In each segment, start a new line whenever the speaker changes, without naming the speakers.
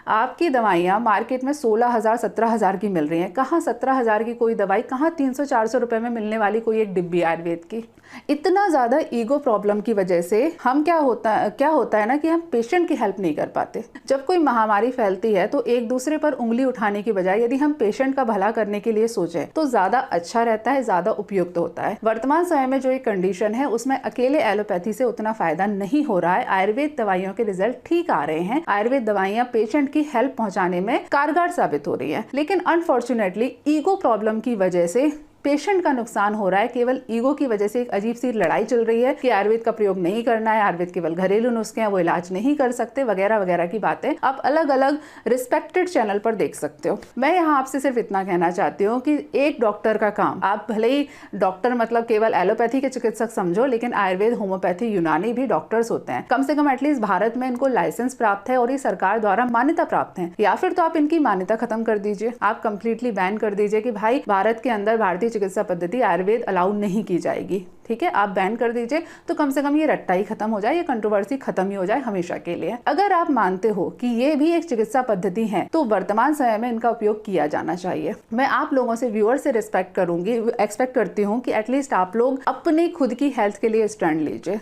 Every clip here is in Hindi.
आपकी दवाइयाँ मार्केट में 16,000 17,000 की मिल रही हैं। कहाँ 17,000 की कोई दवाई, कहाँ 300-400 रुपये में मिलने वाली कोई एक डिब्बी आयुर्वेद की। इतना ज़्यादा ईगो प्रॉब्लम की वजह से हम क्या होता है ना कि हम पेशेंट की हेल्प नहीं कर पाते। जब कोई महामारी फैलती है तो एक दूसरे पर उंगली उठाने की बजाय यदि हम पेशेंट का भला करने के लिए सोचें तो ज़्यादा अच्छा रहता है, ज़्यादा उपयुक्त होता है। वर्तमान समय में जो एक कंडीशन है उसमें अकेले एलोपैथी से उतना फायदा नहीं हो रहा है। आयुर्वेद दवाइयों के रिजल्ट ठीक आ रहे हैं। आयुर्वेद दवाइयाँ पेशेंट की हेल्प पहुंचाने में कारगर साबित हो रही है, लेकिन अनफॉर्चुनेटली ईगो प्रॉब्लम की वजह से पेशेंट का नुकसान हो रहा है। केवल ईगो की वजह से एक अजीब सी लड़ाई चल रही है कि आयुर्वेद का प्रयोग नहीं करना है, आयुर्वेद केवल घरेलू नुस्खे हैं, वो इलाज नहीं कर सकते, वगैरह वगैरह की बातें आप अलग अलग रिस्पेक्टेड चैनल पर देख सकते हो। मैं यहाँ आपसे सिर्फ इतना कहना चाहती हूँ कि एक डॉक्टर का काम, आप भले ही डॉक्टर मतलब केवल एलोपैथी के चिकित्सक समझो, लेकिन आयुर्वेद, होम्योपैथी, यूनानी भी डॉक्टर्स होते हैं। कम से कम एटलीस्ट भारत में इनको लाइसेंस प्राप्त है और ये सरकार द्वारा मान्यता प्राप्त है। या फिर तो आप इनकी मान्यता खत्म कर दीजिए, आप कंप्लीटली बैन कर दीजिए कि भाई भारत के अंदर भारतीय चिकित्सा पद्धति आयुर्वेद अलाउ नहीं की जाएगी। ठीक है, आप बैन कर दीजिए तो कम से कम ये रट्टा ही खत्म हो जाए, ये कंट्रोवर्सी खत्म ही हो जाए हमेशा के लिए। अगर आप मानते हो कि ये भी एक चिकित्सा पद्धति है तो वर्तमान समय में इनका उपयोग किया जाना चाहिए। मैं आप लोगों से, व्यूअर से एक्सपेक्ट करती हूँ कि एटलीस्ट आप लोग अपनी खुद की हेल्थ के लिए स्टैंड लीजिए।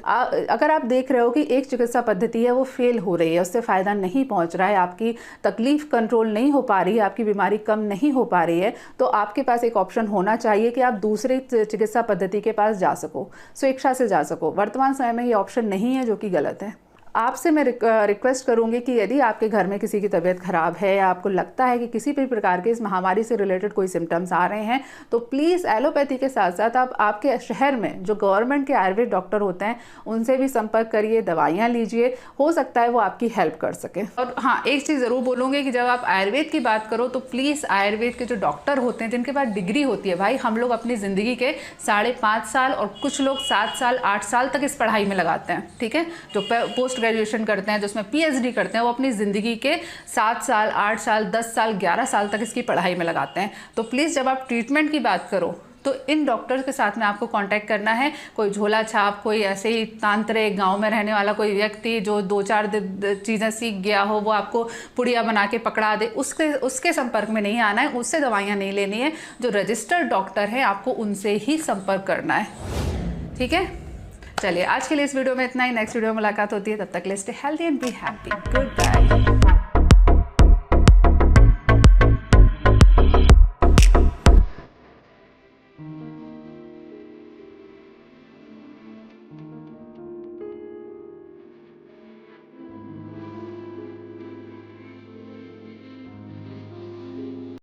अगर आप देख रहे हो कि एक चिकित्सा पद्धति है वो फेल हो रही है, उससे फायदा नहीं पहुंच रहा है, आपकी तकलीफ कंट्रोल नहीं हो पा रही है, आपकी बीमारी कम नहीं हो पा रही है, तो आपके पास एक ऑप्शन होना चाहिए कि आप दूसरी चिकित्सा पद्धति के पास जा सको, स्वेच्छा से जा सको। वर्तमान समय में ये ऑप्शन नहीं है, जो कि गलत है। आपसे मैं रिक्वेस्ट करूंगी कि यदि आपके घर में किसी की तबीयत खराब है या आपको लगता है कि किसी भी प्रकार के इस महामारी से रिलेटेड कोई सिम्टम्स आ रहे हैं, तो प्लीज़ एलोपैथी के साथ साथ आप आपके शहर में जो गवर्नमेंट के आयुर्वेद डॉक्टर होते हैं उनसे भी संपर्क करिए, दवाइयाँ लीजिए, हो सकता है वो आपकी हेल्प कर सके। और हाँ, एक चीज़ ज़रूर बोलूँगी कि जब आप आयुर्वेद की बात करो तो प्लीज़ आयुर्वेद के जो डॉक्टर होते हैं जिनके पास डिग्री होती है, भाई हम लोग अपनी ज़िंदगी के 5.5 साल और कुछ लोग 7 साल 8 साल तक इस पढ़ाई में लगाते हैं। ठीक है, जो पोस्ट ग्रेजुएशन करते हैं, जो उसमें पीएचडी करते हैं, वो अपनी ज़िंदगी के 7 साल 8 साल 10 साल 11 साल तक इसकी पढ़ाई में लगाते हैं। तो प्लीज़ जब आप ट्रीटमेंट की बात करो तो इन डॉक्टर्स के साथ में आपको कांटेक्ट करना है। कोई झोला छाप, कोई ऐसे ही तांत्रिक गांव में रहने वाला कोई व्यक्ति जो 2-4 चीज़ें सीख गया हो, वो आपको पुड़िया बना के पकड़ा दे, उसके संपर्क में नहीं आना है, उससे दवाइयाँ नहीं लेनी है। जो रजिस्टर्ड डॉक्टर है आपको उनसे ही संपर्क करना है। ठीक है, चलिए आज के लिए इस वीडियो में इतना ही। नेक्स्ट वीडियो में मुलाकात होती है, तब तक के लिए stay healthy and be happy. Good bye.